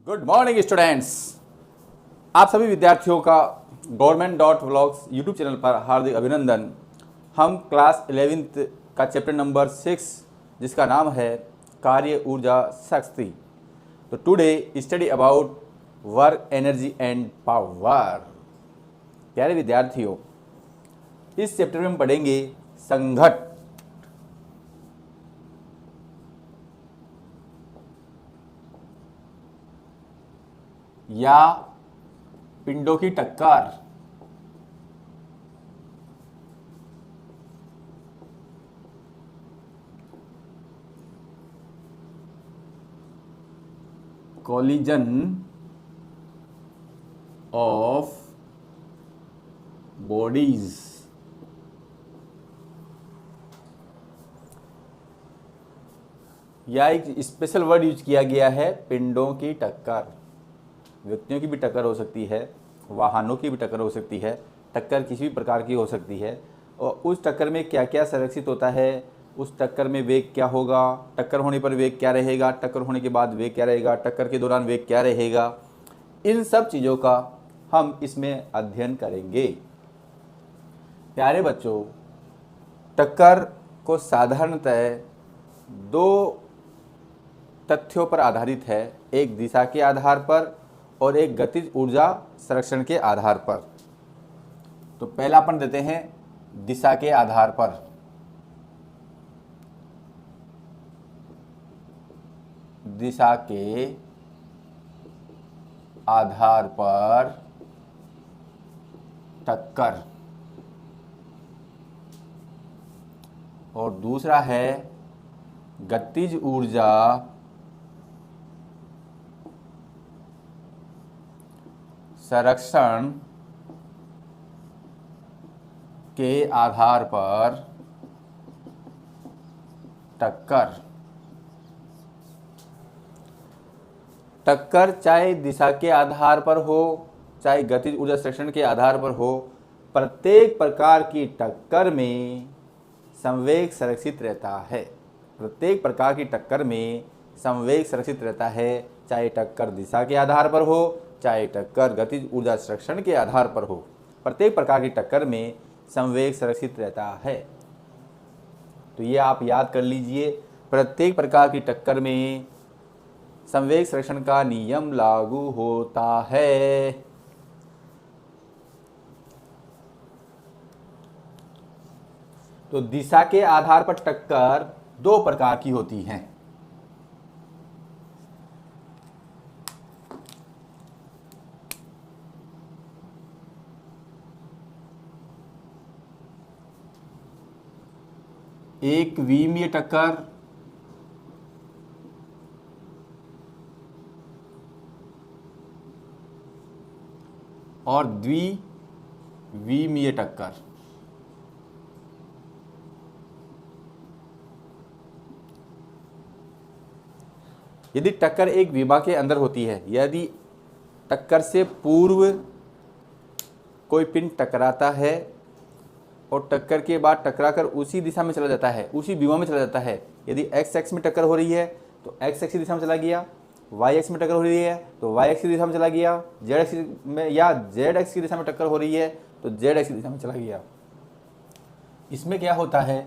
Good morning students. आप सभी विद्यार्थियों का government.vlogs यूट्यूब चैनल पर हार्दिक अभिनंदन। हम क्लास 11th का चैप्टर नंबर 6 जिसका नाम है कार्य ऊर्जा शक्ति। तो today study about work energy and power. प्यारे विद्यार्थियों, इस चैप्टर में हम पढ़ेंगे संघट्ट या पिंडों की टक्कर। Collision of bodies. या एक स्पेशल वर्ड यूज किया गया है, पिंडों की टक्कर। व्यक्तियों की भी टक्कर हो सकती है, वाहनों की भी टक्कर हो सकती है, टक्कर किसी भी प्रकार की हो सकती है। और उस टक्कर में क्या क्या संरक्षित होता है, उस टक्कर में वेग क्या होगा, टक्कर होने पर वेग क्या रहेगा, टक्कर होने के बाद वेग क्या रहेगा, टक्कर के दौरान वेग क्या रहेगा, इन सब चीज़ों का हम इसमें अध्ययन करेंगे। प्यारे बच्चों, टक्कर को साधारणतः दो तथ्यों पर आधारित है, एक दिशा के आधार पर और एक गतिज ऊर्जा संरक्षण के आधार पर। तो पहला अपन देते हैं दिशा के आधार पर। दिशा के आधार पर टक्कर। और दूसरा है गतिज ऊर्जा संरक्षण के आधार पर टक्कर। टक्कर चाहे दिशा के आधार पर हो, चाहे गतिज ऊर्जा संरक्षण के आधार पर हो, प्रत्येक प्रकार की टक्कर में संवेग संरक्षित रहता है। प्रत्येक प्रकार की टक्कर में संवेग संरक्षित रहता है, चाहे टक्कर दिशा के आधार पर हो, चाहे टक्कर गतिज ऊर्जा संरक्षण के आधार पर हो। प्रत्येक प्रकार की टक्कर में संवेग संरक्षित रहता है। तो ये आप याद कर लीजिए, प्रत्येक प्रकार की टक्कर में संवेग संरक्षण का नियम लागू होता है। तो दिशा के आधार पर टक्कर दो प्रकार की होती हैं। एक विमीय टक्कर और द्विविमीय टक्कर। यदि टक्कर एक विमा के अंदर होती है, यदि टक्कर से पूर्व कोई पिंड टकराता है और टक्कर के बाद टकराकर उसी दिशा में चला जाता है, उसी विमा में चला जाता है। यदि एक्स एक्स में टक्कर हो रही है तो एक्स एक्स की दिशा में चला गया, वाई एक्स में टक्कर हो रही है तो वाई एक्स की दिशा में चला गया, जेड एक्स में या जेड एक्स की दिशा में टक्कर हो रही है तो जेड एक्स की दिशा में चला गया। इसमें क्या होता है,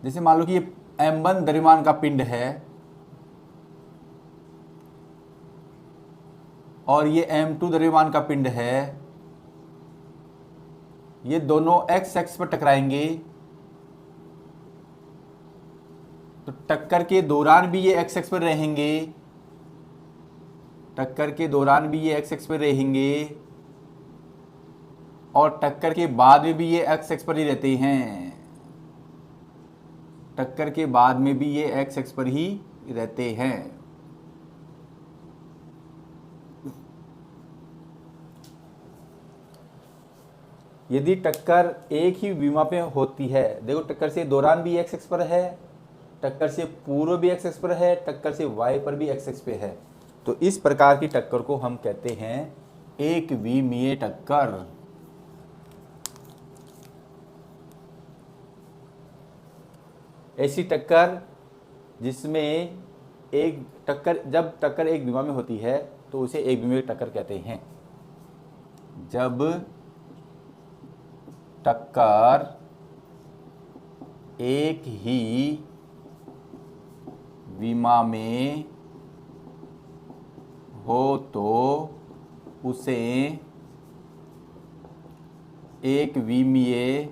जैसे मान लो कि ये m1 द्रव्यमान का पिंड है और ये m2 द्रव्यमान का पिंड है, ये दोनों एक्स एक्स पर टकराएंगे तो टक्कर के दौरान भी ये एक्स एक्स पर रहेंगे, टक्कर के दौरान भी ये एक्स एक्स पर रहेंगे और टक्कर के बाद में भी ये एक्स एक्स पर ही रहते हैं। टक्कर के बाद में भी ये एक्स एक्स पर ही रहते हैं। यदि टक्कर एक ही विमा पे होती है, देखो टक्कर से दौरान भी एक्स एक्स पर है, टक्कर से पूर्व भी एक्स एक्स पर है, टक्कर से वाई पर भी एक्स एक्स पे है, तो इस प्रकार की टक्कर को हम कहते हैं एक विमीय टक्कर। ऐसी टक्कर जिसमें जब टक्कर एक विमा में होती है तो उसे एक विमा में टक्कर कहते हैं। जब टक्कर एक ही विमा में हो तो उसे एक विमीय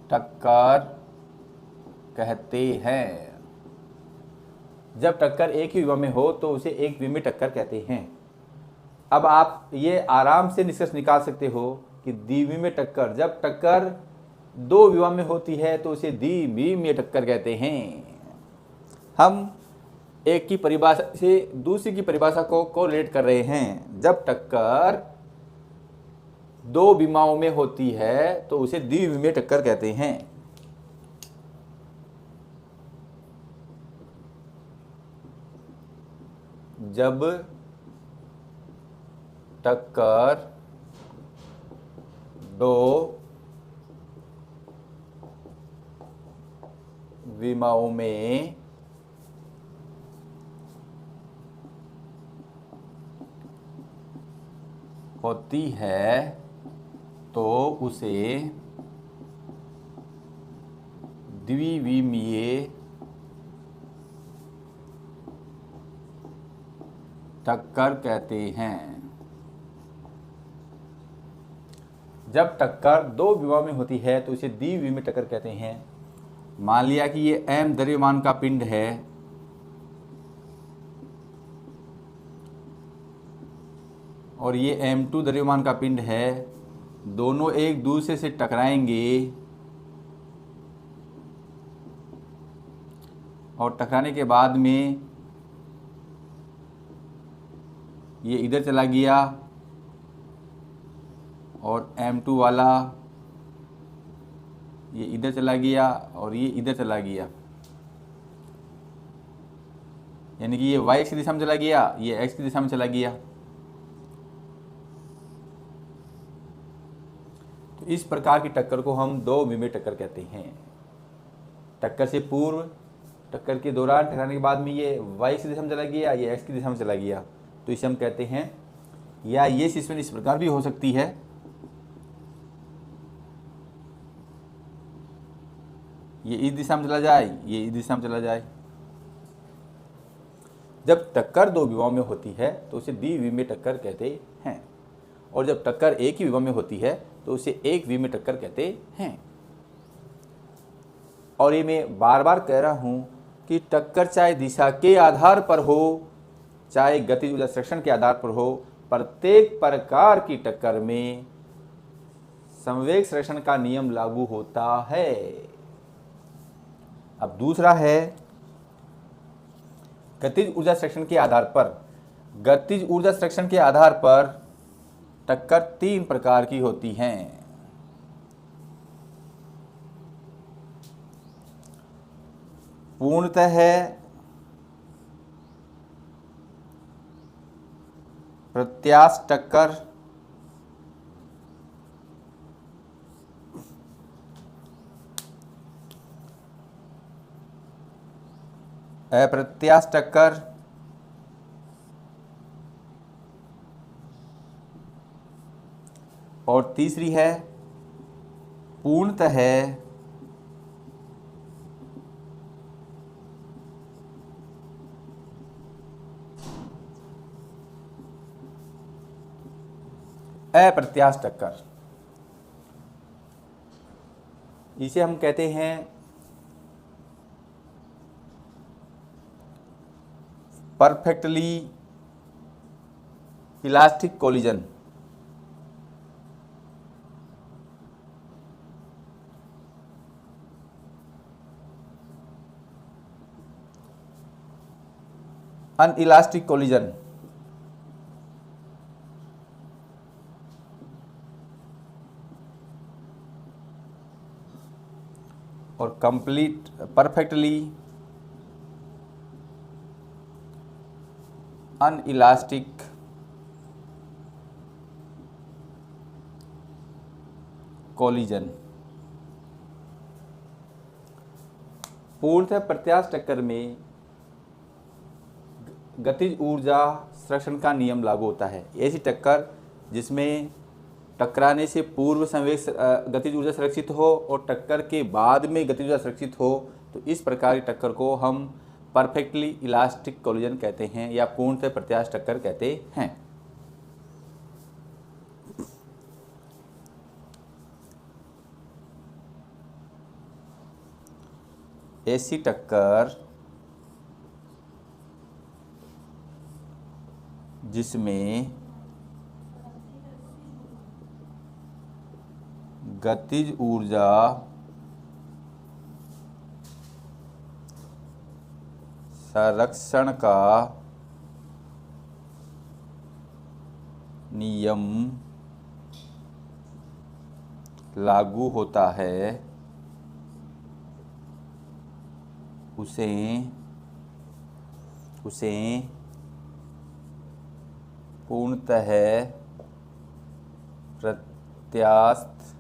टक्कर कहते हैं। जब टक्कर एक ही विमा में हो तो उसे एक विमीय टक्कर कहते हैं। अब आप ये आराम से निष्कर्ष निकाल सकते हो कि द्विविमीय टक्कर, जब टक्कर दो विमा में होती है तो उसे द्विविमीय टक्कर कहते हैं। हम एक की परिभाषा से दूसरी की परिभाषा को कोरिलेट कर रहे हैं। जब टक्कर दो विमाओं में होती है तो उसे द्विविमीय टक्कर कहते हैं। जब टक्कर दो विमाओं में होती है तो उसे द्विविमीय टक्कर कहते हैं। जब टक्कर दो विमा में होती है तो इसे द्विविमीय टक्कर कहते हैं। मान लिया कि ये m द्रव्यमान का पिंड है और ये m2 द्रव्यमान का पिंड है। दोनों एक दूसरे से टकराएंगे और टकराने के बाद में ये इधर चला गया और m2 वाला ये इधर चला गया और ये इधर चला गया, यानी कि ये y की दिशा में चला गया, ये x की दिशा में चला गया। तो इस प्रकार की टक्कर को हम दो विमीय टक्कर कहते हैं। टक्कर से पूर्व, टक्कर के दौरान, टकराने के बाद में ये y की दिशा में चला गया, ये x की दिशा में चला गया, तो इसे हम कहते हैं। या ये सिस्टम इस प्रकार भी हो सकती है, ये इस दिशा में चला जाए, ये इस दिशा में चला जाए। जब टक्कर दो विमाओं में होती है तो उसे द्विविमीय टक्कर कहते हैं, और जब टक्कर एक ही विमा में होती है तो उसे एक विमीय टक्कर कहते हैं। और ये मैं बार बार कह रहा हूँ कि टक्कर चाहे दिशा के आधार पर हो, चाहे गतिज ऊर्जा संरक्षण के आधार पर हो, प्रत्येक प्रकार की टक्कर में संवेग संरक्षण का नियम लागू होता है। अब दूसरा है गतिज ऊर्जा संरक्षण के आधार पर। गतिज ऊर्जा संरक्षण के आधार पर टक्कर तीन प्रकार की होती हैं। पूर्णतः प्रत्यास्थ टक्कर, अप्रत्यास्थ टक्कर, और तीसरी है पूर्णतः अप्रत्यास्थ टक्कर। इसे हम कहते हैं परफेक्टली इलास्टिक कोलिजन। अनइलास्टिक कोलिजन, और कंप्लीट परफेक्टली अनइलास्टिक कोलिजन। पूर्णतः प्रत्यास्थ टक्कर में गतिज ऊर्जा संरक्षण का नियम लागू होता है। ऐसी टक्कर जिसमें टकराने से पूर्व संवेग गतिज ऊर्जा संरक्षित हो और टक्कर के बाद में गतिज ऊर्जा संरक्षित हो, तो इस प्रकार की टक्कर को हम परफेक्टली इलास्टिक कोलिजन कहते हैं या पूर्णतः प्रत्यास्थ टक्कर कहते हैं। ऐसी टक्कर जिसमें गतिज ऊर्जा संरक्षण का नियम लागू होता है, उसे पूर्णतः प्रत्यास्थ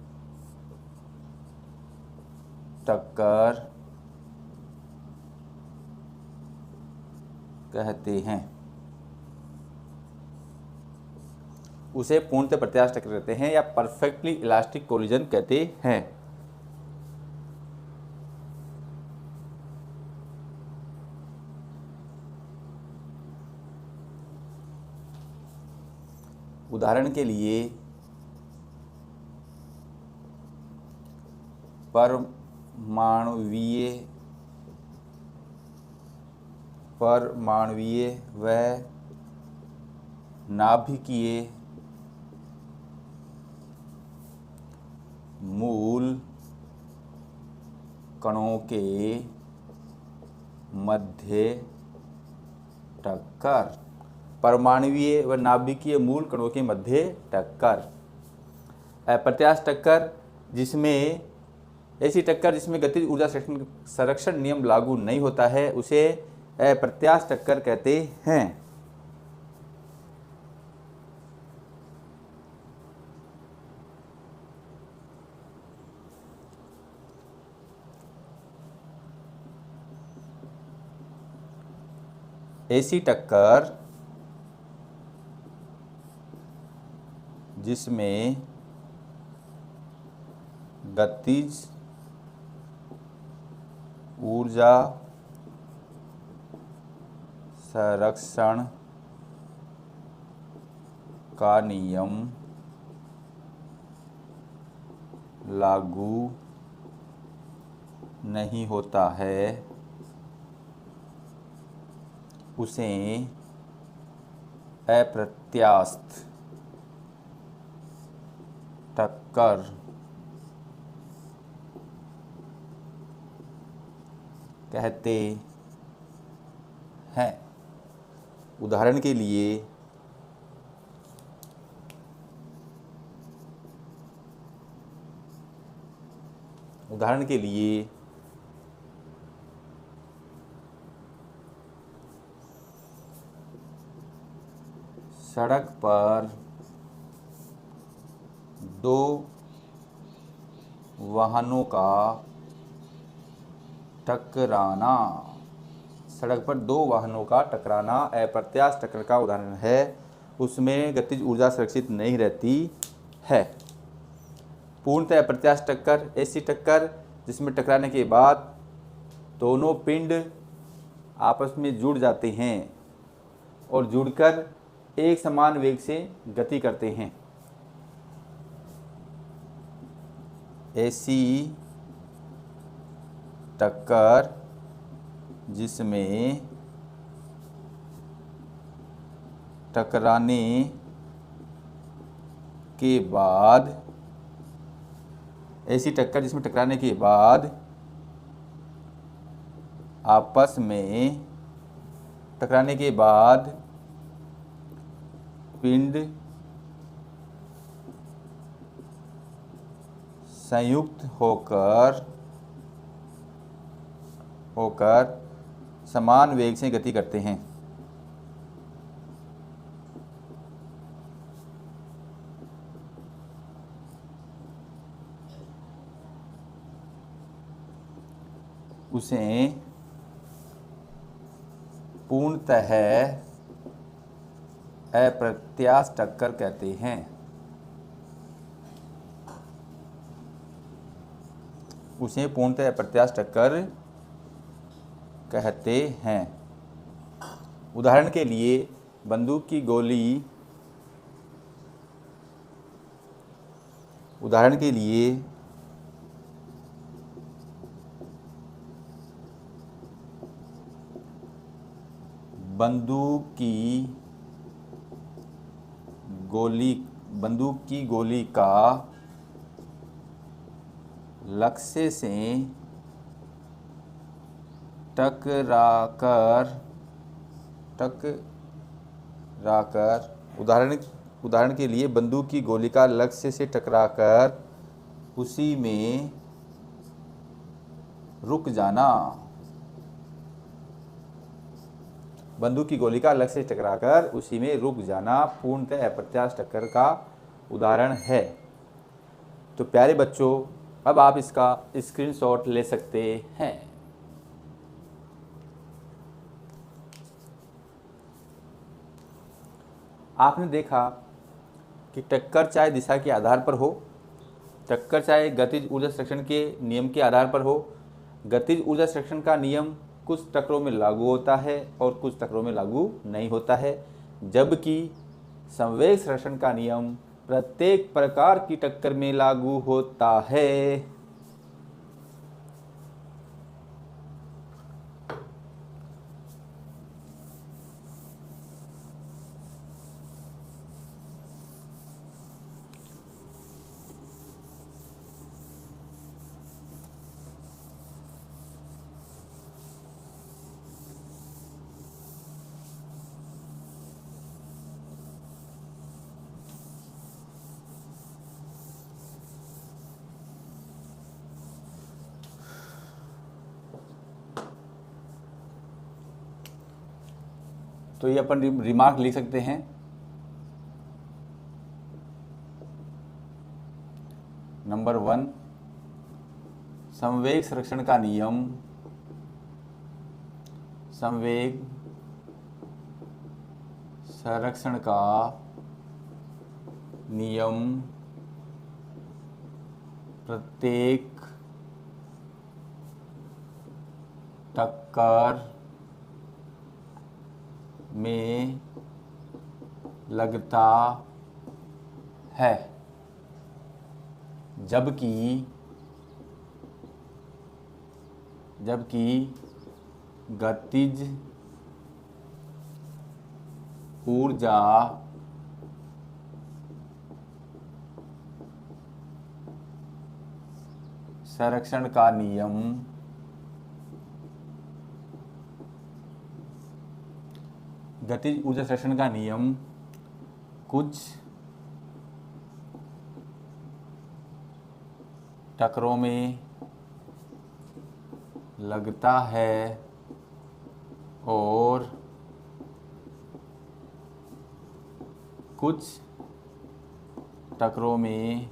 टक्कर कहते हैं। उसे पूर्णतः प्रत्यास्थ टक्कर कहते हैं या परफेक्टली इलास्टिक कोलिजन कहते हैं। उदाहरण के लिए परमाणुवीय व नाभिकीय मूल कणों के मध्य टक्कर। परमाणुवीय व नाभिकीय मूल कणों के मध्य टक्कर। अप्रत्यास्थ टक्कर जिसमें ऐसी टक्कर जिसमें गतिज ऊर्जा संरक्षण नियम लागू नहीं होता है, उसे अप्रत्यास्थ टक्कर कहते हैं। ऐसी टक्कर जिसमें गतिज ऊर्जा संरक्षण का नियम लागू नहीं होता है, उसे अप्रत्यास्थ टक्कर कहते हैं। उदाहरण के लिए सड़क पर दो वाहनों का टकराना। सड़क पर दो वाहनों का टकराना अप्रत्यास्थ टक्कर का उदाहरण है। उसमें गतिज ऊर्जा सुरक्षित नहीं रहती है। पूर्णतः अप्रत्यास्थ टक्कर ऐसी टक्कर जिसमें टकराने के बाद दोनों पिंड आपस में जुड़ जाते हैं और जुड़कर एक समान वेग से गति करते हैं। ऐसी टक्कर जिसमें टकराने के बाद आपस में टकराने के बाद पिंड संयुक्त होकर समान वेग से गति करते हैं। उसे पूर्णतः अप्रत्याश टक्कर कहते हैं। उसे पूर्णतः अप्रत्याश टक्कर कहते हैं। उदाहरण के लिए बंदूक की गोली बंदूक की गोली का लक्ष्य से टकराकर उदाहरण के लिए बंदूक की गोली का लक्ष्य से टकराकर उसी में रुक जाना। बंदूक की गोली का लक्ष्य से टकराकर उसी में रुक जाना पूर्णतः अप्रत्याश टक्कर का उदाहरण है। तो प्यारे बच्चों, अब आप इसका स्क्रीनशॉट ले सकते हैं। आपने देखा कि टक्कर चाहे दिशा के आधार पर हो, टक्कर चाहे गतिज ऊर्जा संरक्षण के नियम के आधार पर हो। गतिज ऊर्जा संरक्षण का नियम कुछ टक्करों में लागू होता है और कुछ टक्करों में लागू नहीं होता है, जबकि संवेग संरक्षण का नियम प्रत्येक प्रकार की टक्कर में लागू होता है। तो ये अपन रिमार्क लिख सकते हैं। नंबर 1, संवेग संरक्षण का नियम प्रत्येक टक्कर में लगता है, जबकि गतिज ऊर्जा संरक्षण का नियम कुछ टक्करों में लगता है और कुछ टक्करों में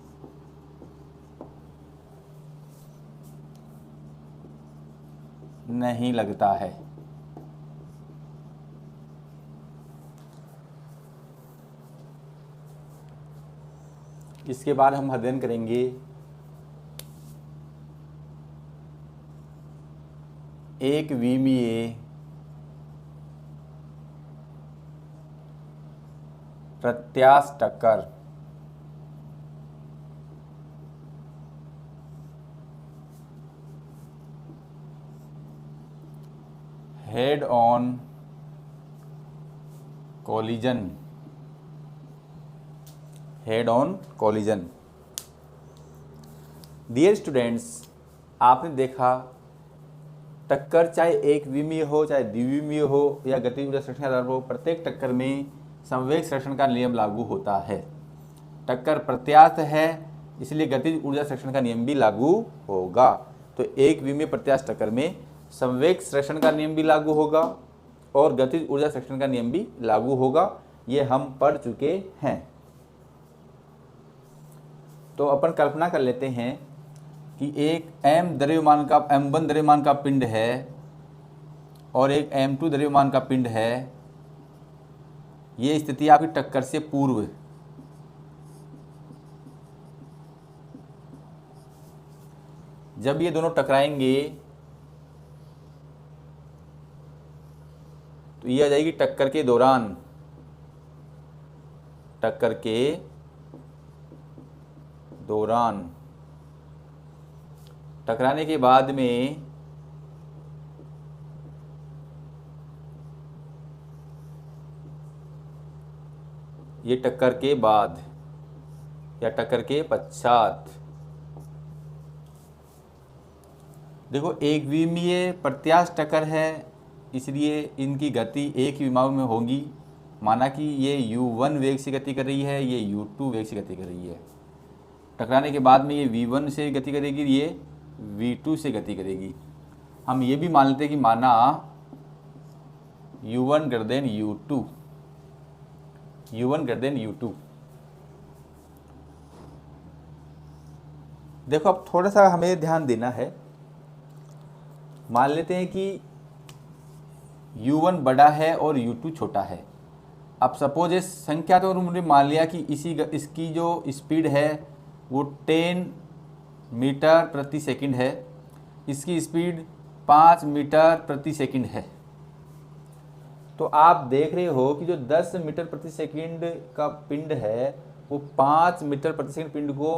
नहीं लगता है। इसके बाद हम अध्ययन करेंगे एक विमीय प्रत्याश टक्कर। Head on collision. Dear students, आपने देखा टक्कर चाहे एक विमीय हो चाहे द्विविमीय हो या गतिज ऊर्जा संरक्षण के आधार पर हो, प्रत्येक टक्कर में संवेग संरक्षण का नियम लागू होता है। टक्कर प्रत्यास्थ है, इसलिए गतिज ऊर्जा संरक्षण का नियम भी लागू होगा। तो एक विमीय प्रत्यास्थ टक्कर में संवेग संरक्षण का नियम भी लागू होगा और गतिज ऊर्जा संरक्षण का नियम भी लागू होगा। ये हम पढ़ चुके हैं। तो अपन कल्पना कर लेते हैं कि एक m1 द्रव्यमान का पिंड है और एक m2 द्रव्यमान का पिंड है, ये स्थिति आपकी टक्कर से पूर्व। जब ये दोनों टकराएंगे तो ये आ जाएगी टक्कर के दौरान। टक्कर के दौरान टकराने के बाद में ये टक्कर के बाद या टक्कर के पश्चात। देखो एक विमीय प्रत्यास्थ टक्कर है, इसलिए इनकी गति एक ही विमाओं में होगी। माना कि ये u1 वेग से गति कर रही है, ये u2 वेग से गति कर रही है। टकराने के बाद में ये v1 से गति करेगी, ये v2 से गति करेगी। हम ये भी मान लेते हैं कि माना u1 greater than u2, u1 greater than u2। देखो अब थोड़ा सा हमें ध्यान देना है। मान लेते हैं कि u1 बड़ा है और u2 छोटा है। अब सपोज इस संख्या तो उन्होंने मान लिया कि इसकी जो स्पीड है वो 10 मीटर प्रति सेकंड है, इसकी स्पीड 5 मीटर प्रति सेकंड है। तो आप देख रहे हो कि जो 10 मीटर प्रति सेकंड का पिंड है वो 5 मीटर प्रति सेकंड पिंड को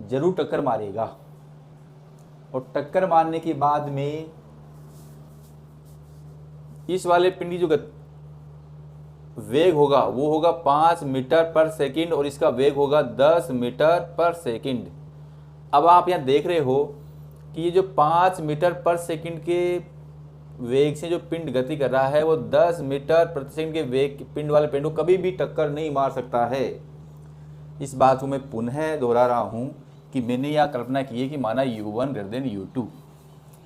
जरूर टक्कर मारेगा। और टक्कर मारने के बाद में इस वाले पिंड की जो वेग होगा वो होगा 5 मीटर पर सेकंड और इसका वेग होगा 10 मीटर पर सेकंड। अब आप यहाँ देख रहे हो कि ये जो 5 मीटर पर सेकंड के वेग से जो पिंड गति कर रहा है वो 10 मीटर प्रति सेकंड के वेग पिंड वाले पिंड को कभी भी टक्कर नहीं मार सकता है। इस बात को मैं पुनः दोहरा रहा हूँ कि मैंने यह कल्पना की है कि माना u1 ग्रेटर देन u2,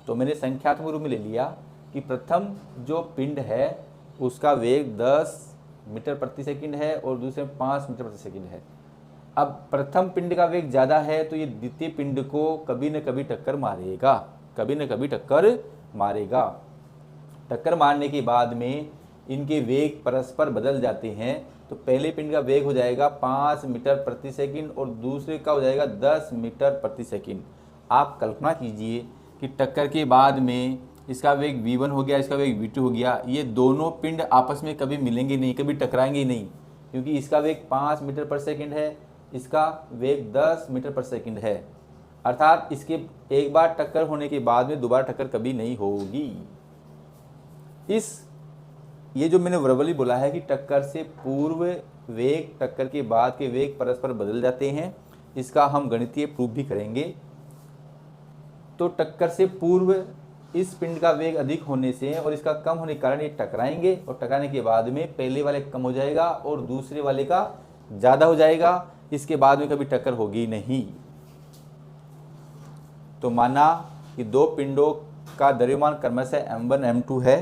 तो मैंने संख्यात्मक रूप में ले लिया कि प्रथम जो पिंड है उसका वेग 10 मीटर प्रति सेकंड है और दूसरे 5 मीटर प्रति सेकंड है। अब प्रथम पिंड का वेग ज़्यादा है तो ये द्वितीय पिंड को कभी न कभी टक्कर मारेगा, कभी न कभी टक्कर मारेगा। टक्कर मारने के बाद में इनके वेग परस्पर बदल जाते हैं। तो पहले पिंड का वेग हो जाएगा 5 मीटर प्रति सेकंड और दूसरे का हो जाएगा 10 मीटर प्रति सेकंड। आप कल्पना कीजिए कि टक्कर के बाद में इसका वेग v1 हो गया, इसका वेग v2 हो गया। ये दोनों पिंड आपस में कभी मिलेंगे नहीं, कभी टकराएंगे नहीं, क्योंकि इसका वेग 5 मीटर पर सेकंड है, इसका वेग 10 मीटर पर सेकंड है। अर्थात इसके एक बार टक्कर होने के बाद में दोबारा टक्कर कभी नहीं होगी। ये जो मैंने वर्बली बोला है कि टक्कर से पूर्व वेग टक्कर के बाद के वेग परस्पर बदल जाते हैं, इसका हम गणितीय प्रूफ भी करेंगे। तो टक्कर से पूर्व इस पिंड का वेग अधिक होने से और इसका कम होने के कारण ये टकराएंगे और टकराने के बाद में पहले वाले कम हो जाएगा और दूसरे वाले का ज़्यादा हो जाएगा। इसके बाद में कभी टक्कर होगी नहीं। तो माना कि दो पिंडों का द्रव्यमान क्रमशः m1 m2 है।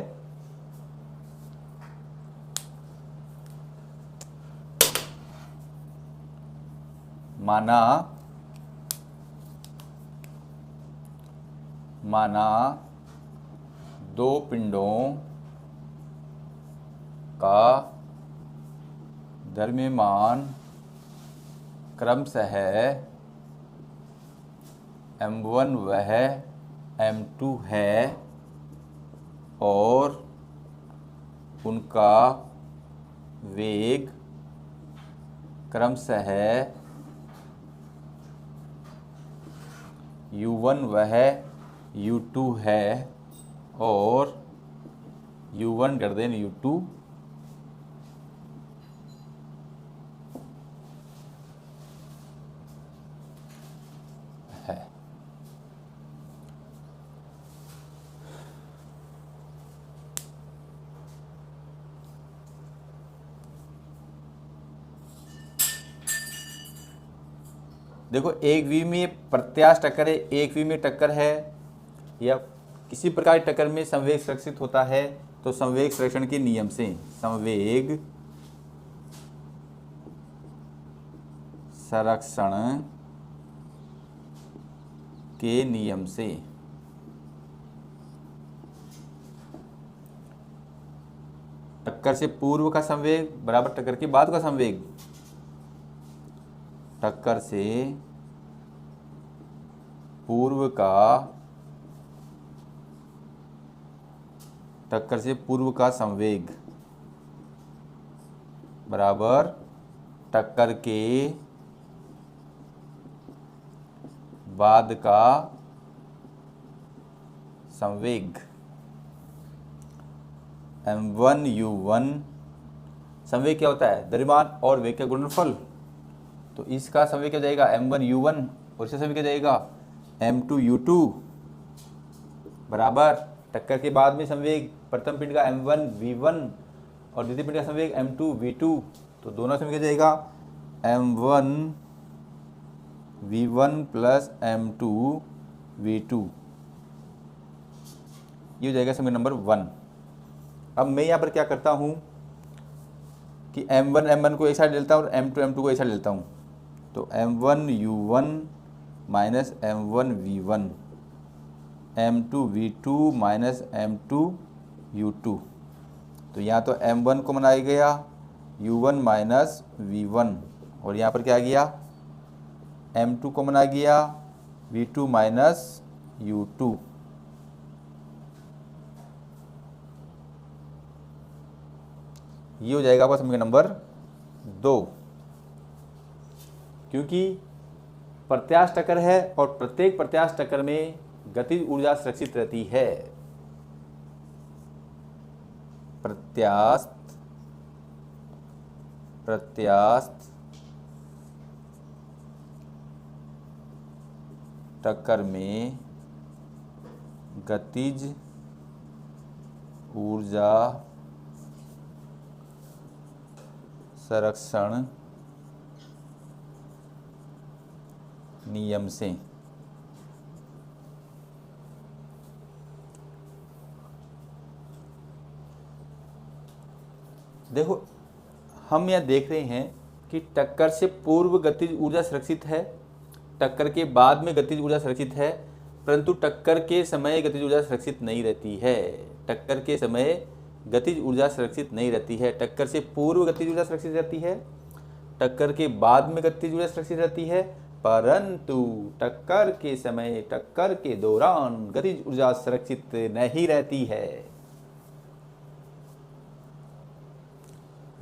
माना दो पिंडों का द्रव्यमान क्रमशः m1 वह m2 है और उनका वेग क्रमशः u1 वह u2 है और u1 ग्रेटर देन u2 है। देखो एक विमीय प्रत्यास्थ टक्कर है, एक विमीय टक्कर है या किसी प्रकार की टक्कर में संवेग संरक्षित होता है। तो संवेग संरक्षण के नियम से, संवेग संरक्षण के नियम से टक्कर से पूर्व का संवेग बराबर टक्कर के बाद का संवेग। टक्कर से पूर्व का संवेग बराबर टक्कर के बाद का संवेग। m1u1 संवेग क्या होता है? द्रव्यमान और वेग का गुणनफल। तो इसका संवेग क्या हो जाएगा? m1u1 और इसका संवेग क्या जाएगा? m2u2 बराबर टक्कर के बाद में संवेग प्रथम पिंड का m1v1 और द्वितीय पिंड का संवेग m2v2। तो दोनों संवेग क्या जाएगा? m1v1 plus m2v2। ये हो जाएगा संवेग नंबर 1। अब मैं यहाँ पर क्या करता हूँ कि m1 को एक साइड लेता हूँ और m2 को एक साइड लेता हूँ। तो m1u1 minus m1v1, m2v2 minus m2u2। तो यहाँ तो m1 को बनाया गया u1 माइनस v1 और यहाँ पर क्या आ गया? m2 को बनाया गया v2 माइनस u2। ये हो जाएगा आपका समीकरण नंबर 2। क्योंकि प्रत्यास्थ टक्कर है और प्रत्येक प्रत्यास्थ टक्कर में गतिज ऊर्जा सुरक्षित रहती है। प्रत्यास्थ टक्कर में गतिज ऊर्जा संरक्षण नियम से। देखो हम यह देख रहे हैं कि टक्कर से पूर्व गतिज ऊर्जा सुरक्षित है, टक्कर के बाद में गतिज ऊर्जा सुरक्षित है, परंतु टक्कर के समय गतिज ऊर्जा सुरक्षित नहीं रहती है। टक्कर के समय गतिज ऊर्जा सुरक्षित नहीं रहती है। टक्कर से पूर्व गतिज ऊर्जा सुरक्षित रहती है, टक्कर के बाद में गतिज ऊर्जा सुरक्षित रहती है, परंतु टक्कर के समय, टक्कर के दौरान गतिज ऊर्जा सुरक्षित नहीं रहती है।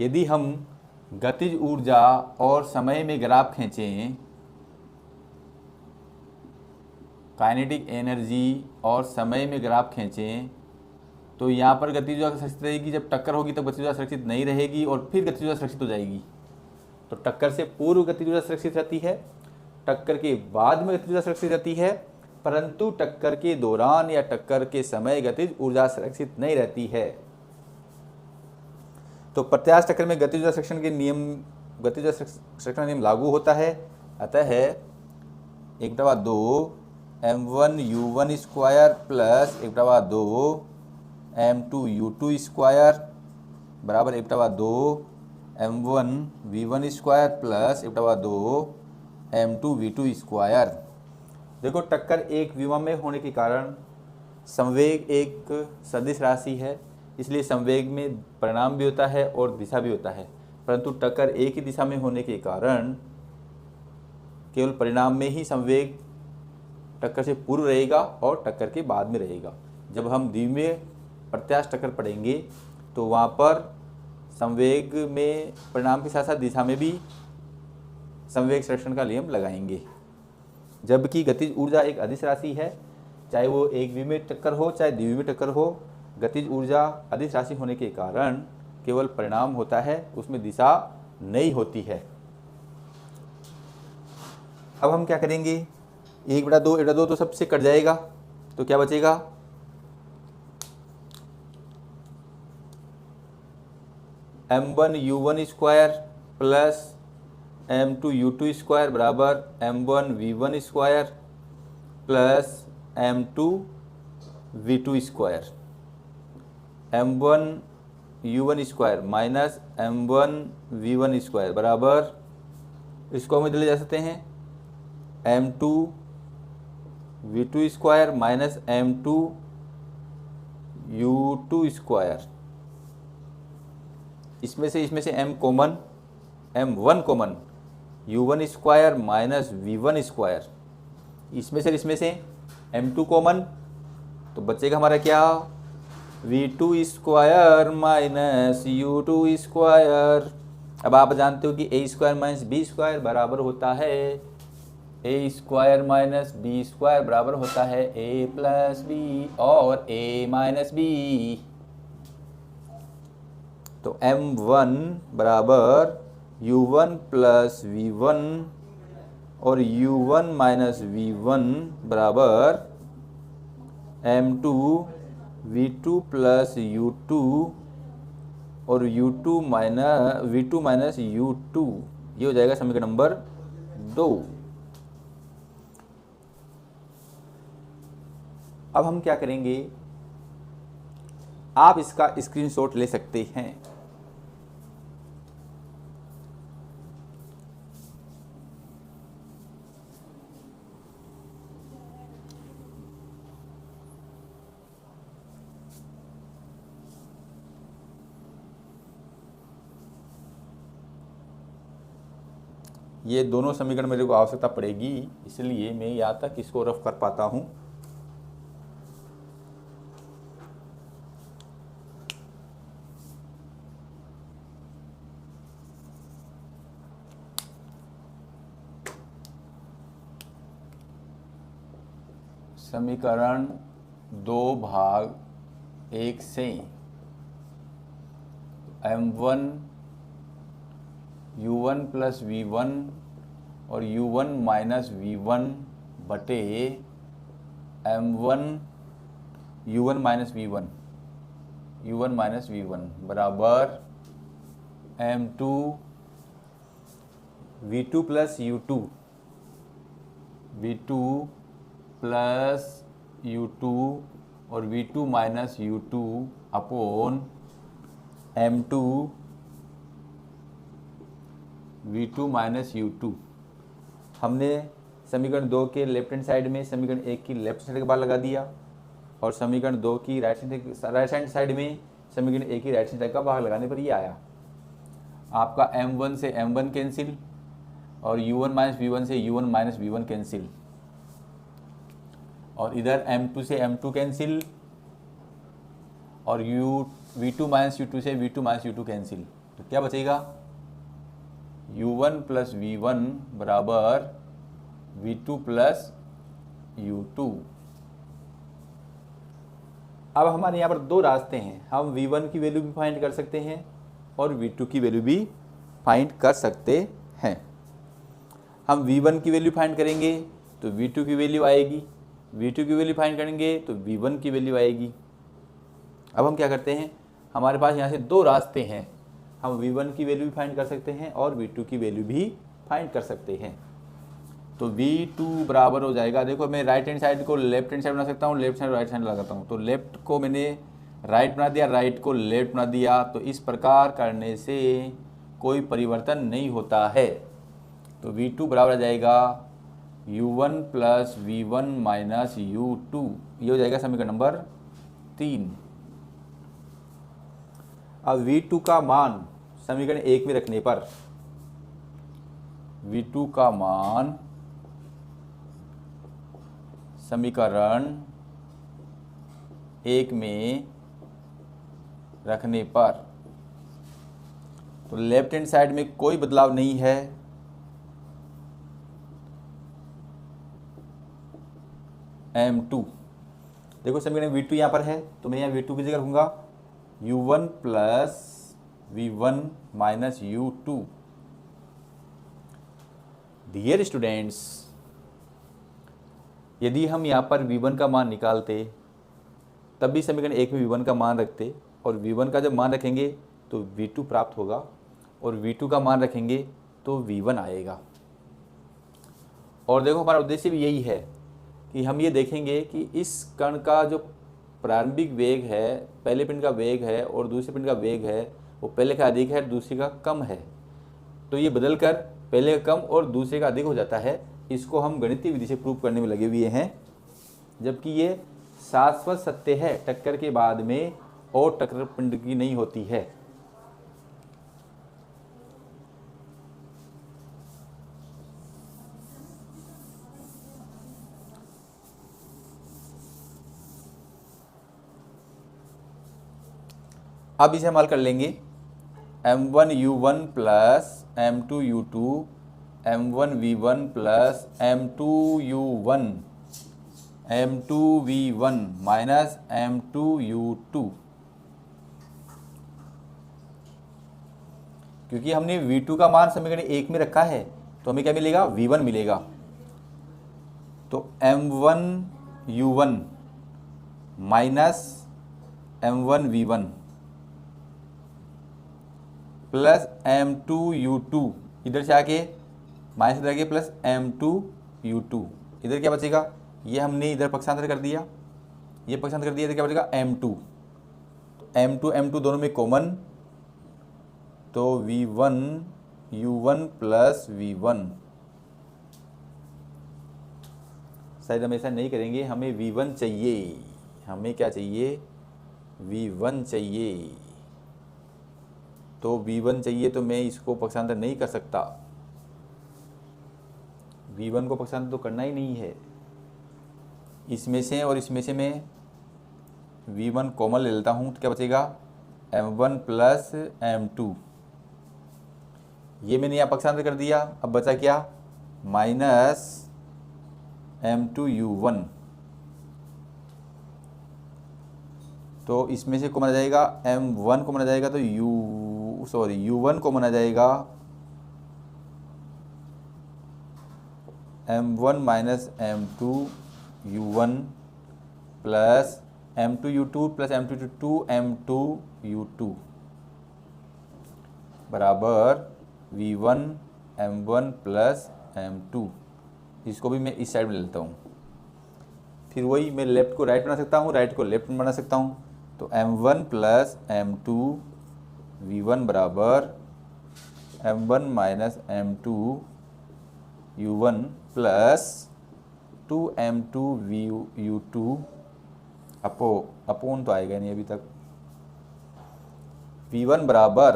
यदि हम गतिज ऊर्जा और समय में ग्राफ खींचें, काइनेटिक एनर्जी और समय में ग्राफ खींचें, तो यहाँ पर गतिज ऊर्जा सुरक्षित रहेगी। जब टक्कर होगी तब गतिज ऊर्जा सुरक्षित नहीं रहेगी और फिर गतिज ऊर्जा सुरक्षित हो जाएगी। तो टक्कर से पूर्व गतिज ऊर्जा सुरक्षित रहती है, टक्कर के बाद में गतिज ऊर्जा सुरक्षित रहती है, परंतु टक्कर के दौरान या टक्कर के समय गतिज ऊर्जा सुरक्षित नहीं रहती है। तो प्रत्यास्थ टक्कर में गतिज ऊर्जा संरक्षण के नियम, गतिज ऊर्जा संरक्षण नियम लागू होता है। अतः 1/2 m1u1 square plus 1/2 m2u2 square बराबर 1/2 m1v1 square plus 1/2 m2v2 square. देखो टक्कर एक विमा में होने के कारण संवेग एक सदिश राशि है, इसलिए संवेग में परिणाम भी होता है और दिशा भी होता है, परंतु टक्कर एक ही दिशा में होने के कारण केवल परिणाम में ही संवेग टक्कर से पूर्व रहेगा और टक्कर के बाद में रहेगा। जब हम द्विमीय प्रत्यास्थ टक्कर पढ़ेंगे तो वहाँ पर संवेग में परिणाम के साथ साथ दिशा में भी संवेग संरक्षण का नियम लगाएंगे। जबकि गतिज ऊर्जा एक अदिश राशि है, चाहे वो एक द्विमीय टक्कर हो चाहे द्विमीय टक्कर हो, गतिज ऊर्जा अदिश राशि होने के कारण केवल परिणाम होता है, उसमें दिशा नहीं होती है। अब हम क्या करेंगे? 1/2 तो सबसे कट जाएगा, तो क्या बचेगा? m1u1 square plus m2u2 square बराबर m1v1 square plus m2v2 square, m1u1 square minus m1v1 square बराबर, इसको हम इधर ले जा सकते हैं m2v2 square minus m2u2 square इसमें से m common, m1 common, u1 square minus v1 square, इसमें से m2 कॉमन, तो बचेगा हमारा क्या, v2 square minus u2 square. अब आप जानते हो कि a square minus b square बराबर होता है a square minus b square बराबर होता है a प्लस बी और a माइनस बी। तो m1 बराबर u1 प्लस v1 और u1 माइनस v1 बराबर m2 v2 प्लस u2 और u2 minus v2 minus u2, ये हो जाएगा समीकरण नंबर 2। अब हम क्या करेंगे, आप इसका स्क्रीनशॉट ले सकते हैं। ये दोनों समीकरण मेरे को आवश्यकता पड़ेगी, इसलिए मैं यहाँ तक इसको रफ कर पाता हूँ। समीकरण 2/1 से m1 u1 प्लस v1 और u1 माइनस v1 बटे m1 u1 माइनस v1 बराबर m2 v2 प्लस u2 और v2 minus u2 upon m2 v2 minus u2। हमने समीकरण 2 के लेफ्ट हैंड साइड में समीकरण 1 की लेफ्ट साइड का बार लगा दिया और समीकरण 2 की राइट हैंड साइड में समीकरण 1 की राइट हैंड साइड का बार लगाने पर ये आया। आपका m1 से m1 कैंसिल और u1 माइनस v1 से u1 माइनस v1 कैंसिल, और इधर m2 से m2 कैंसिल और v2 माइनस u2 से v2 माइनस u2 कैंसिल। तो क्या बचेगा, u1 प्लस v1 बराबर v2 प्लस u2। अब हमारे यहाँ पर दो रास्ते हैं, हम v1 की वैल्यू भी फाइंड कर सकते हैं और v2 की वैल्यू भी फाइंड कर सकते हैं। हम v1 की वैल्यू फाइंड करेंगे तो v2 की वैल्यू आएगी, v2 की वैल्यू फाइंड करेंगे तो v1 की वैल्यू आएगी। अब हम क्या करते हैं, हमारे पास यहाँ से दो रास्ते हैं, हम v1 की वैल्यू भी फाइंड कर सकते हैं और v2 की वैल्यू भी फाइंड कर सकते हैं। तो v2 बराबर हो जाएगा, देखो मैं राइट हैंड साइड को लेफ्ट हैंड साइड बना सकता हूँ, लेफ्ट साइड राइट हैंड लगाता हूँ। तो लेफ्ट को मैंने राइट बना दिया, राइट को लेफ्ट बना दिया, तो इस प्रकार करने से कोई परिवर्तन नहीं होता है। तो v2 बराबर आ जाएगा u1 plus v1 minus u2, ये हो जाएगा समीकरण नंबर 3। अब v2 का मान समीकरण 1 में रखने पर, v2 का मान समीकरण 1 में रखने पर, तो लेफ्ट हैंड साइड में कोई बदलाव नहीं है, m2। देखो समीकरण v2 यहाँ पर है तो मैं यहाँ v2 की जगह रखूँगा u1 plus v1 minus u2। Dear students, यदि हम यहाँ पर v1 का मान निकालते तब भी समीकरण 1 में v1 का मान रखते और v1 का जब मान रखेंगे तो v2 प्राप्त होगा और v2 का मान रखेंगे तो v1 आएगा। और देखो हमारा उद्देश्य भी यही है कि हम ये देखेंगे कि इस कण का जो प्रारंभिक वेग है, पहले पिंड का वेग है और दूसरे पिंड का वेग है, वो पहले का अधिक है दूसरे का कम है, तो ये बदल कर पहले का कम और दूसरे का अधिक हो जाता है। इसको हम गणितीय विधि से प्रूव करने में लगे हुए हैं, जबकि ये शाश्वत सत्य है, टक्कर के बाद में और टक्कर पिंड की नहीं होती है। अब इसे हम हल कर लेंगे। m1u1 plus m2u2 m1v1 plus m2u1 m2v1 minus m2u2, क्योंकि हमने v2 का मान समीकरण 1 में रखा है तो हमें क्या मिलेगा, v1 मिलेगा। तो m1u1 minus m1v1 plus m2u2, इधर से आके माइनस इधर आके प्लस m2u2, इधर क्या बचेगा, ये हमने इधर पक्षांतर कर दिया, ये पक्षांतर कर दिया, इधर क्या बचेगा m2, तो m2 दोनों में कॉमन, तो v1u1 प्लस v1। शायद हम ऐसा नहीं करेंगे, हमें v1 चाहिए, हमें क्या चाहिए, v1 चाहिए। तो v1 चाहिए तो मैं इसको पक्षांतर नहीं कर सकता, v1 को पक्षांतर तो करना ही नहीं है। इसमें से और इसमें से मैं v1 कॉमन ले लेता हूँ तो क्या बचेगा, m1 प्लस m2, ये मैंने यहाँ पक्षांतर कर दिया। अब बचा क्या, माइनस m2u1, तो इसमें से कॉमन आ जाएगा m1 कॉमन आ जाएगा, तो u1 कॉमन आ जाएगा, m1 minus m2u1 plus m2u2 plus m2u2 m2u2 बराबर v1 m1 प्लस m2। इसको भी मैं इस साइड में ले लेता हूँ, फिर वही मैं लेफ्ट को राइट बना सकता हूँ, राइट को लेफ्ट में बना सकता हूँ। तो m1 प्लस m2 v1 बराबर m1 minus m2 u1 plus 2m2 u2 upon तो आएगा नहीं अभी तक, v1 बराबर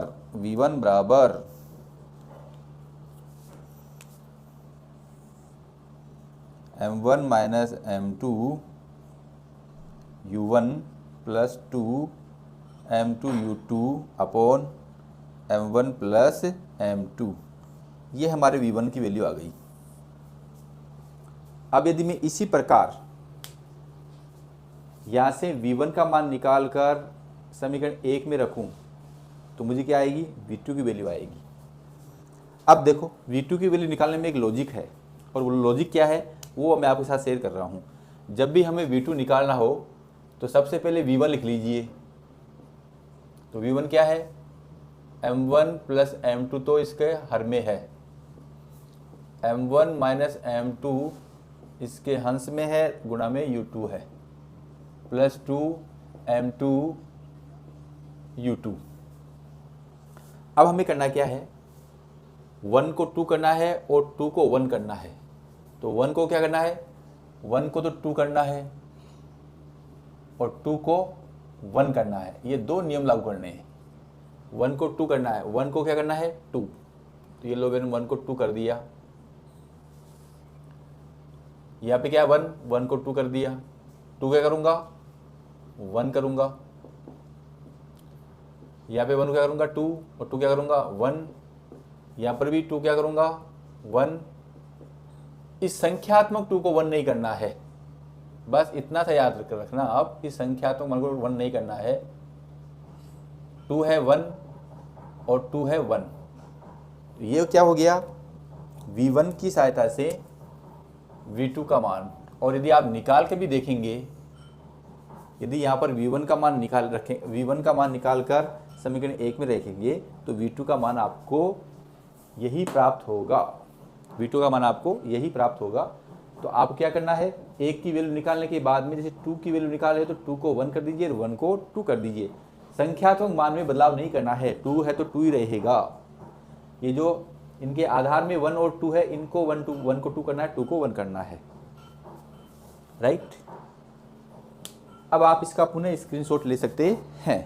m1 minus m2 u1 plus 2 m2 u2 upon m1 plus m2, ये हमारे v1 की वैल्यू आ गई। अब यदि मैं इसी प्रकार यहाँ से v1 का मान निकाल कर समीकरण 1 में रखूँ तो मुझे क्या आएगी, v2 की वैल्यू आएगी। अब देखो v2 की वैल्यू निकालने में एक लॉजिक है, और वो लॉजिक क्या है वो मैं आपके साथ शेयर कर रहा हूँ। जब भी हमें v2 निकालना हो तो सबसे पहले v1 लिख लीजिए। तो v1 क्या है, m1 प्लस m2 तो इसके हर में है, m1 माइनस m2 इसके हंस में है, गुणा में u2 है, प्लस 2 m2 u2। अब हमें करना क्या है, 1 को 2 करना है और 2 को 1 करना है। तो 1 को क्या करना है, 1 को तो 2 करना है और 2 को 1 करना है, ये दो नियम लागू करने हैं। 1 को 2 करना है, 1 को क्या करना है 2, तो ये लोग 1 को 2 कर दिया, यहाँ पे क्या 1 को 2 कर दिया, 2 क्या करूँगा 1 करूँगा, यहाँ पे 1 को क्या करूँगा 2 और 2 क्या करूँगा 1, यहाँ पर भी 2 क्या करूँगा 1। इस संख्यात्मक 2 को 1 नहीं करना है, बस इतना सा याद रखना। अब इस संख्यात्मक मान को 1 नहीं करना है, 2 है 1 और 2 है 1, तो ये क्या हो गया v1 की सहायता से v2 का मान। और यदि आप निकाल के भी देखेंगे, यदि यहाँ पर v1 का मान v1 का मान निकाल कर समीकरण 1 में रखेंगे तो v2 का मान आपको यही प्राप्त होगा, v2 का मान आपको यही प्राप्त होगा। तो आप क्या करना है, 1 की वैल्यू निकालने के बाद में जैसे 2 की वैल्यू निकाले तो 2 को 1 कर दीजिए, 1 को 2 कर दीजिए। संख्यात्मक मान में बदलाव नहीं करना है, 2 है तो 2 ही रहेगा। ये जो इनके आधार में 1 और 2 है, इनको 1 को 2 करना है, 2 को 1 करना है, राइट। अब आप इसका पुनः स्क्रीनशॉट ले सकते हैं।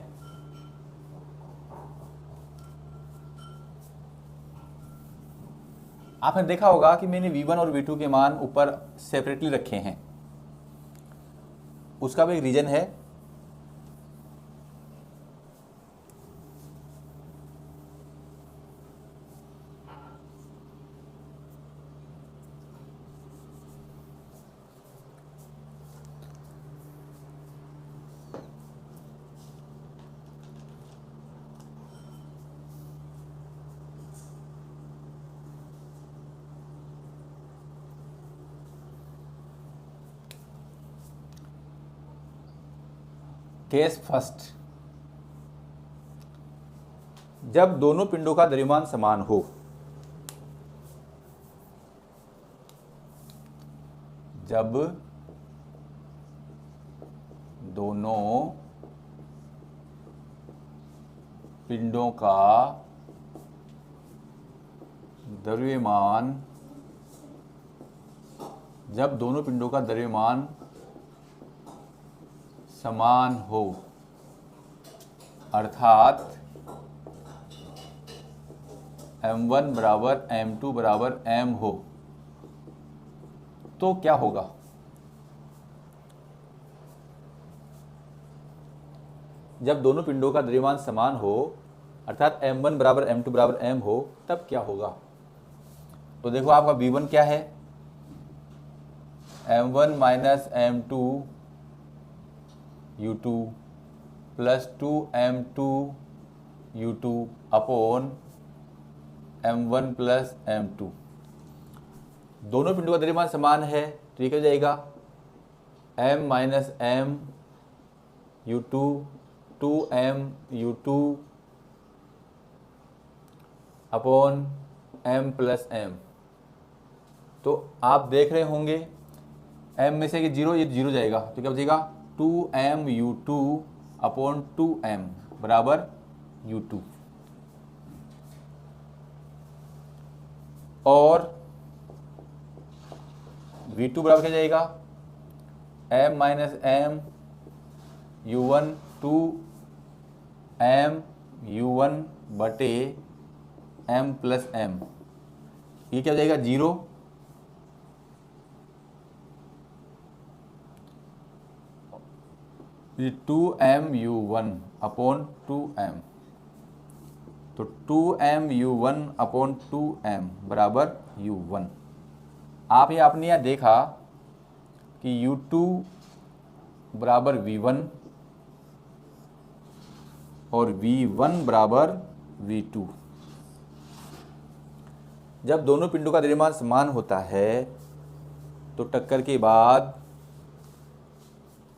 आपने देखा होगा कि मैंने v1 और v2 के मान ऊपर सेपरेटली रखे हैं, उसका भी एक रीजन है। केस फर्स्ट, जब दोनों पिंडों का द्रव्यमान समान हो, जब दोनों पिंडों का द्रव्यमान समान हो, अर्थात m1 बराबर m2 बराबर m हो, तो क्या होगा? जब दोनों पिंडों का द्रव्यमान समान हो, अर्थात m1 बराबर m2 बराबर m हो, तब क्या होगा? तो देखो आपका v1 क्या है? m1 minus m2 u2 plus 2m2 u2 upon m1 plus m2। दोनों पिंडों का द्रव्यमान समान है तो ये क्या हो जाएगा? m minus m u2 2m u2 upon m plus m। तो आप देख रहे होंगे m में से कि जीरो, ये जीरो जाएगा तो क्या बचेगा? 2m u2 अपॉन 2m बराबर u2। और v2 बराबर क्या जाएगा? m minus m u1 2m u1 बटे m प्लस m, ये क्या हो जाएगा? जीरो। ये 2m u1 अपॉन 2m, तो 2m u1 अपॉन 2m बराबर u1। आपने यहाँ देखा कि u2 बराबर v1 और v1 बराबर v2। जब दोनों पिंडों का द्रव्यमान समान होता है तो टक्कर के बाद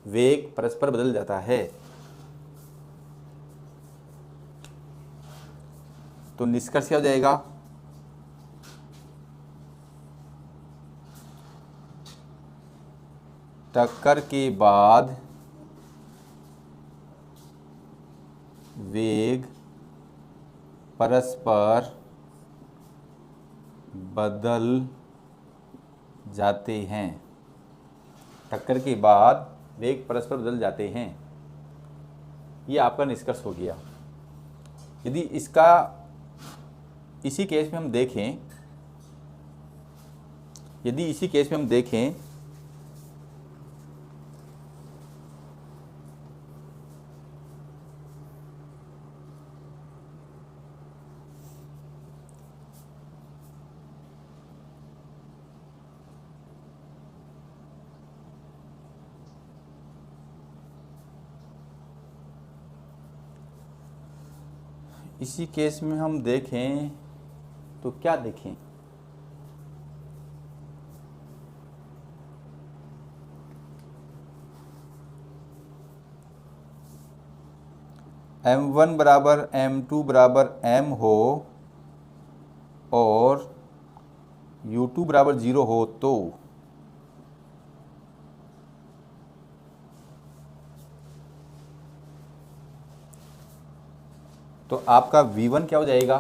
वेग परस्पर बदल जाता है। तो निष्कर्ष क्या हो जाएगा? टक्कर के बाद वेग परस्पर बदल जाते हैं। टक्कर के बाद वेग परस्पर बदल जाते हैं, ये आपका निष्कर्ष हो गया। यदि इसका इसी केस में हम देखें, तो क्या देखें? m1 बराबर m2 बराबर m हो और u2 बराबर 0 हो तो आपका v1 क्या हो जाएगा?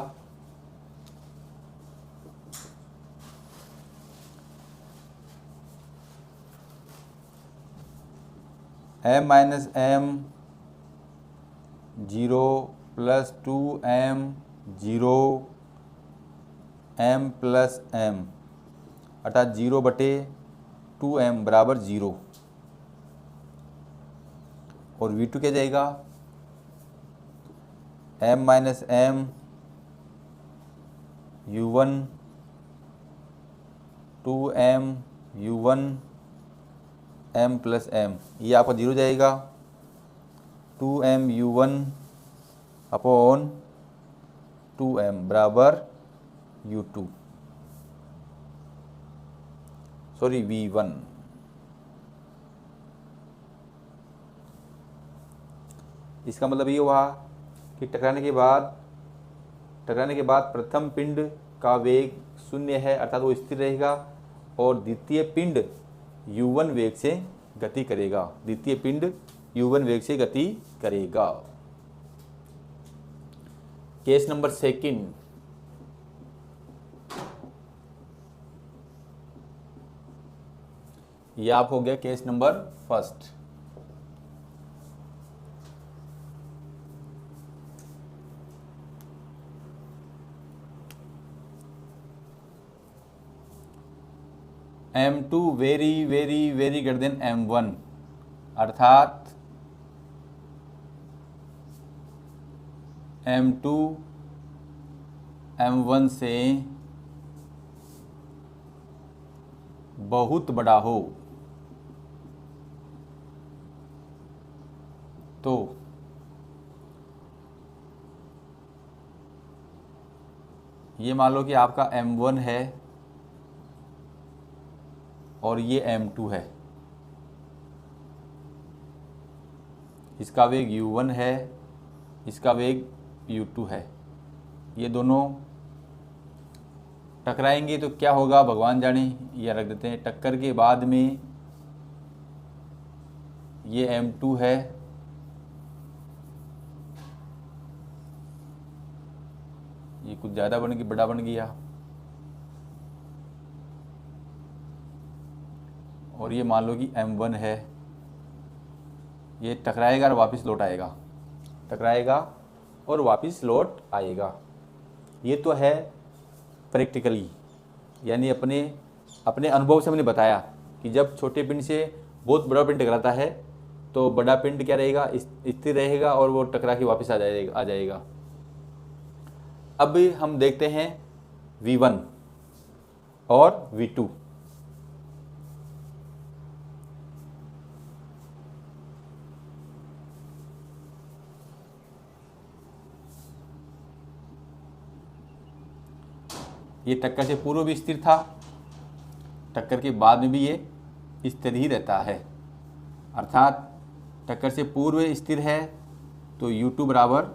m minus m 0 plus 2m 0 m plus m अर्थात 0 बटे 2m बराबर 0। और v2 क्या जाएगा? m minus m u1 2m u1 m plus m, ये आपका 0 जाएगा। 2m u1 अपॉन 2m बराबर u2, सॉरी v1। इसका मतलब ये हुआ कि टकराने के बाद प्रथम पिंड का वेग 0 है, अर्थात वो स्थिर रहेगा, और द्वितीय पिंड u1 वेग से गति करेगा। द्वितीय पिंड u1 वेग से गति करेगा। केस नंबर 2, यह आप हो गया case number 1। M2 very very very greater than M1, अर्थात M2 M1 से बहुत बड़ा हो तो ये मान लो कि आपका M1 है और ये M2 है, इसका वेग u1 है, इसका वेग u2 है, ये दोनों टकराएंगे तो क्या होगा भगवान जाने। ये रख देते हैं। टक्कर के बाद में ये M2 है, ये कुछ ज़्यादा बड़ा बन गया, और ये मान लो कि M1 है। ये टकराएगा और वापस लौट आएगा, टकराएगा और वापस लौट आएगा। ये तो है प्रैक्टिकली, यानी अपने अनुभव से हमने बताया कि जब छोटे पिंड से बहुत बड़ा पिंड टकराता है तो बड़ा पिंड क्या रहेगा, स्थिर रहेगा और वो टकरा के वापस आ जाएगा। अब हम देखते हैं V1 और V2। ये टक्कर से पूर्व भी स्थिर था, टक्कर के बाद में भी ये स्थिर ही रहता है, अर्थात टक्कर से पूर्व स्थिर है तो U2 बराबर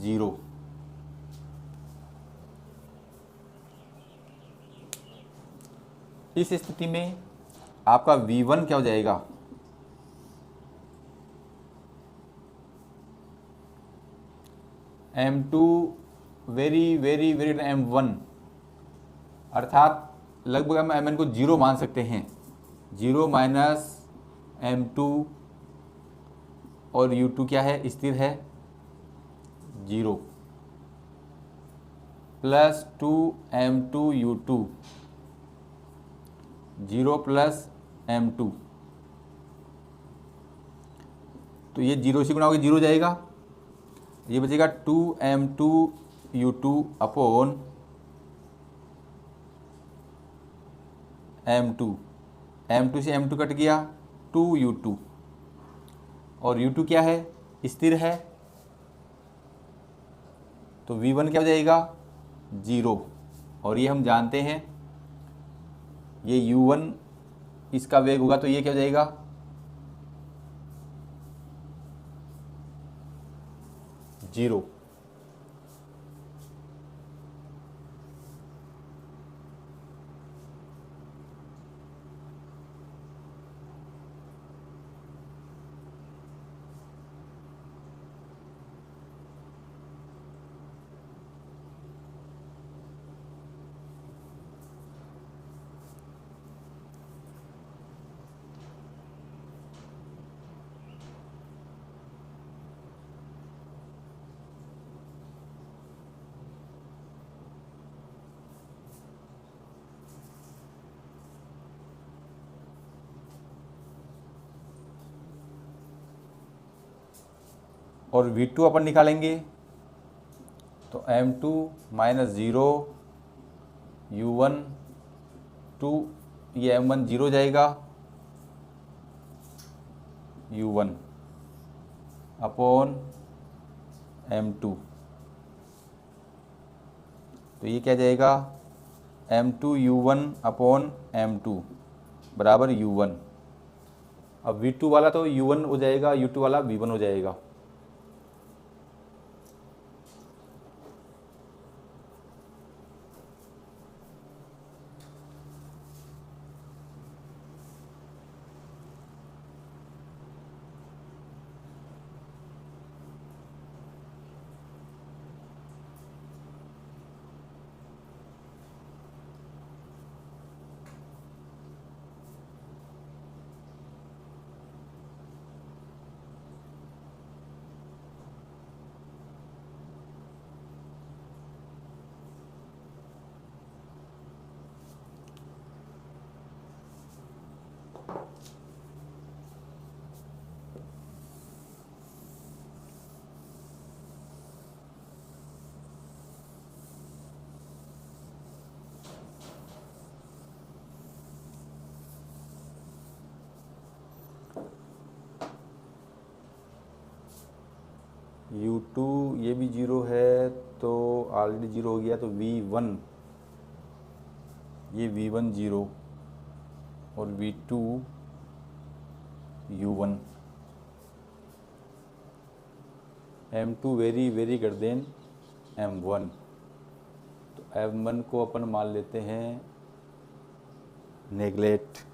0। इस स्थिति में आपका V1 क्या हो जाएगा, M2 very very very M1, अर्थात लगभग हम Mn को 0 मान सकते हैं। 0 माइनस M2 और U2 क्या है, स्थिर है 0, plus 2M2 U2, 0 plus M2, तो ये 0 से गुणा होकर 0 जाएगा। ये बचेगा 2M2 U2 अपॉन M2 से M2 कट गया, 2U2, और U2 क्या है, स्थिर है, तो V1 क्या हो जाएगा 0। और ये हम जानते हैं ये U1 इसका वेग होगा तो ये क्या हो जाएगा 0। और V2 अपन निकालेंगे तो M2 माइनस 0 U1 2, ये M1 0 जाएगा, U1 अपॉन M2, तो ये क्या जाएगा M2 U1 अपॉन M2 बराबर U1। अब V2 वाला तो U1 हो जाएगा, U2 वाला V1 हो जाएगा। U2 ये भी जीरो है तो ऑलरेडी जीरो हो गया, तो V1 ये V1 जीरो और V2 U1। M2 very very greater than M1, तो M1 को अपन मान लेते हैं नेगलेक्ट।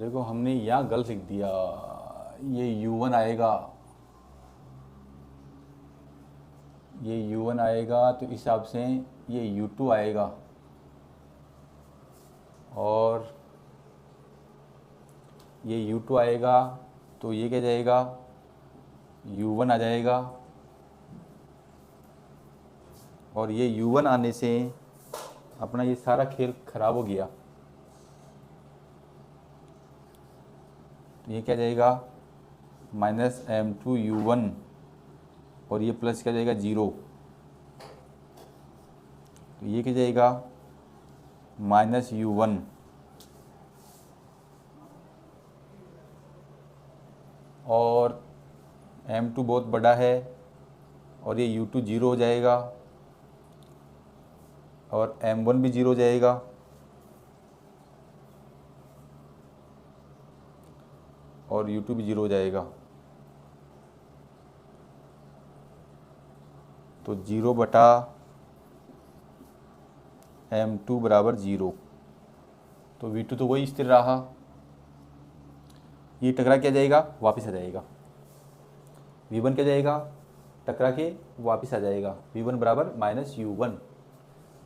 देखो हमने यहाँ गलत लिख दिया, ये U1 आएगा, ये U1 आएगा, तो इस हिसाब से ये U2 आएगा और ये U2 आएगा, तो ये क्या जाएगा, U1 आ जाएगा और ये U1 आने से अपना ये सारा खेल खराब हो गया। तो ये क्या जाएगा -M2U1 और ये प्लस क्या जाएगा जीरो, तो ये क्या जाएगा -U1 और M2 बहुत बड़ा है और ये U2 जीरो हो जाएगा और M1 भी जीरो हो जाएगा और U2 भी जीरो हो जाएगा। तो 0/M2 बराबर 0। तो V2 तो वही स्थिर रहा, ये टकरा क्या जाएगा, वापस आ जाएगा। V1 क्या जाएगा, टकरा के वापस आ जाएगा, V1 बराबर -U1।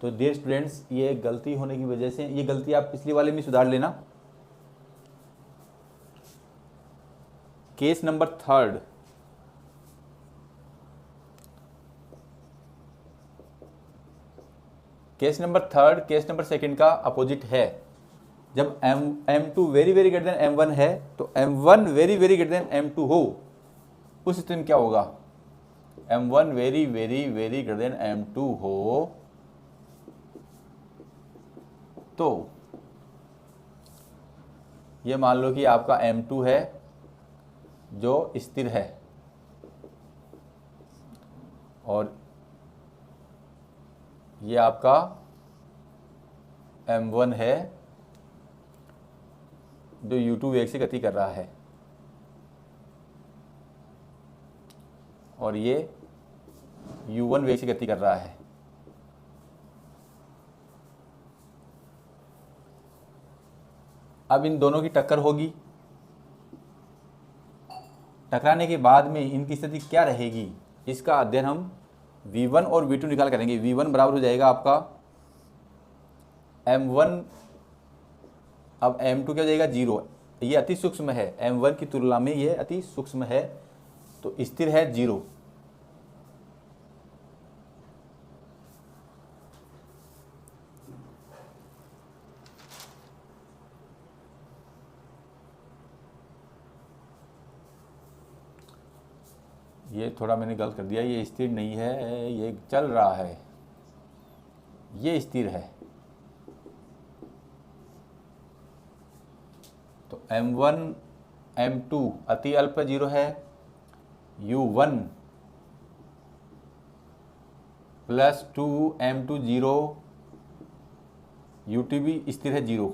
तो डियर स्टूडेंट्स, ये गलती होने की वजह से, ये गलती आप पिछले वाले में सुधार लेना। Case number third, case number second का अपोजिट है। जब M2 very very greater than M1 है तो M1 very very greater than M2 हो, उस स्थिति में क्या होगा, M1 very very very greater than M2 हो तो ये मान लो कि आपका M2 है जो स्थिर है और ये आपका M1 है जो U2 वेग से गति कर रहा है और ये U1 वेग से गति कर रहा है। अब इन दोनों की टक्कर होगी, टकराने के बाद में इनकी स्थिति क्या रहेगी, इसका अध्ययन हम V1 और V2 निकाल करेंगे। V1 बराबर हो जाएगा आपका M1, अब M2 क्या हो जाएगा, 0। ये अति सूक्ष्म है, M1 की तुलना में ये अति सूक्ष्म है, तो स्थिर है 0। ये थोड़ा मैंने गलत कर दिया, ये स्थिर नहीं है, ये चल रहा है, ये स्थिर है। तो M1 M2 अति अल्प 0 है, U1 प्लस 2 M2 0, U2 भी स्थिर है 0,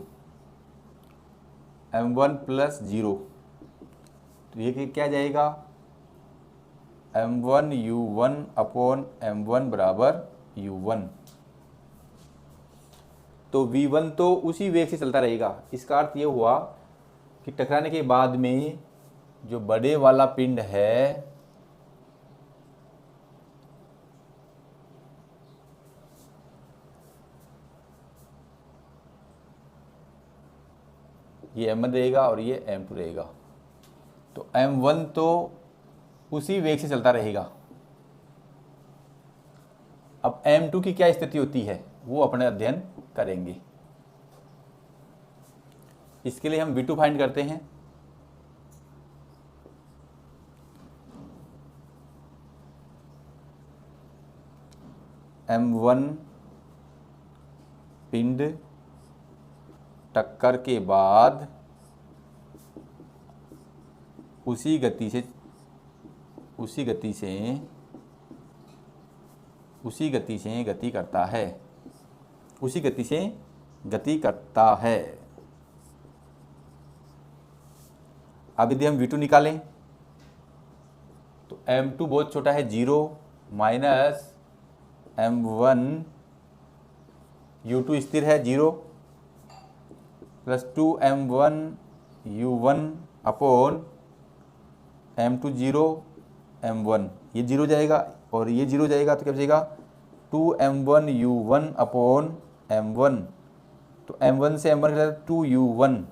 M1 प्लस 0, तो ये क्या जाएगा, M1 U1 अपॉन M1 बराबर U1। तो V1 तो उसी वेग से चलता रहेगा। इसका अर्थ ये हुआ कि टकराने के बाद में जो बड़े वाला पिंड है ये M1 रहेगा और ये M2 रहेगा। तो M1 तो उसी वेग से चलता रहेगा। अब M2 की क्या स्थिति होती है वो अपने अध्ययन करेंगे। इसके लिए हम V2 फाइंड करते हैं। m1 पिंड टक्कर के बाद उसी गति से गति करता है, उसी गति से गति करता है। अब यदि हम V2 निकालें तो m2 बहुत छोटा है 0 माइनस m1 U2 स्थिर है 0 plus 2m1 U1 upon m2 0 m1, ये 0 जाएगा और ये 0 जाएगा तो क्या बचेगा 2m1 U1 अपॉन m1, तो m1 से m1 का 2u1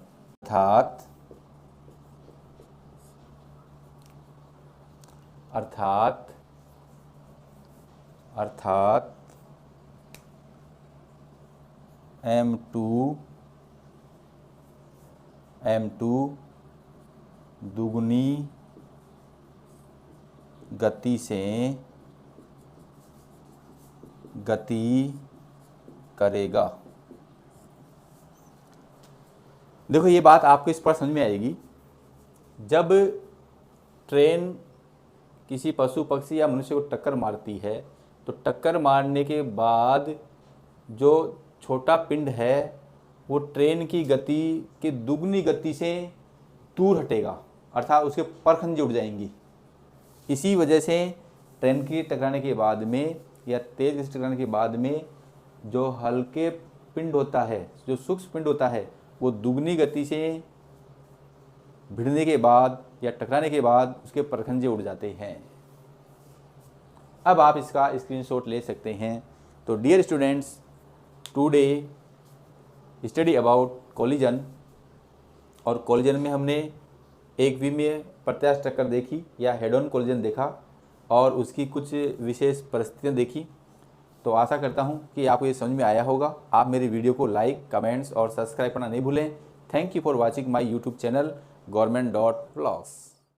अर्थात m2 दुगुनी गति से गति करेगा। देखो ये बात आपको इस पर समझ में आएगी, जब ट्रेन किसी पशु पक्षी या मनुष्य को टक्कर मारती है तो टक्कर मारने के बाद जो छोटा पिंड है वो ट्रेन की गति की दुगनी गति से दूर हटेगा, अर्थात उसके परखंजे उड़ जाएंगी। इसी वजह से ट्रेन की टकराने के बाद में या तेज गति से टकराने के बाद में जो हल्के पिंड होता है, जो सूक्ष्म पिंड होता है, वो दुगनी गति से भिड़ने के बाद या टकराने के बाद उसके परखंजे उड़ जाते हैं। अब आप इसका स्क्रीनशॉट ले सकते हैं। तो dear students, today study about collision, और कोलिजन में हमने एक विमीय प्रत्यास्थ टक्कर देखी या हेड ऑन कोलिजन देखा और उसकी कुछ विशेष परिस्थितियाँ देखी। तो आशा करता हूँ कि आपको ये समझ में आया होगा। आप मेरी वीडियो को लाइक, कमेंट्स और सब्सक्राइब करना नहीं भूलें। Thank you for watching my YouTube channel government.vlogs।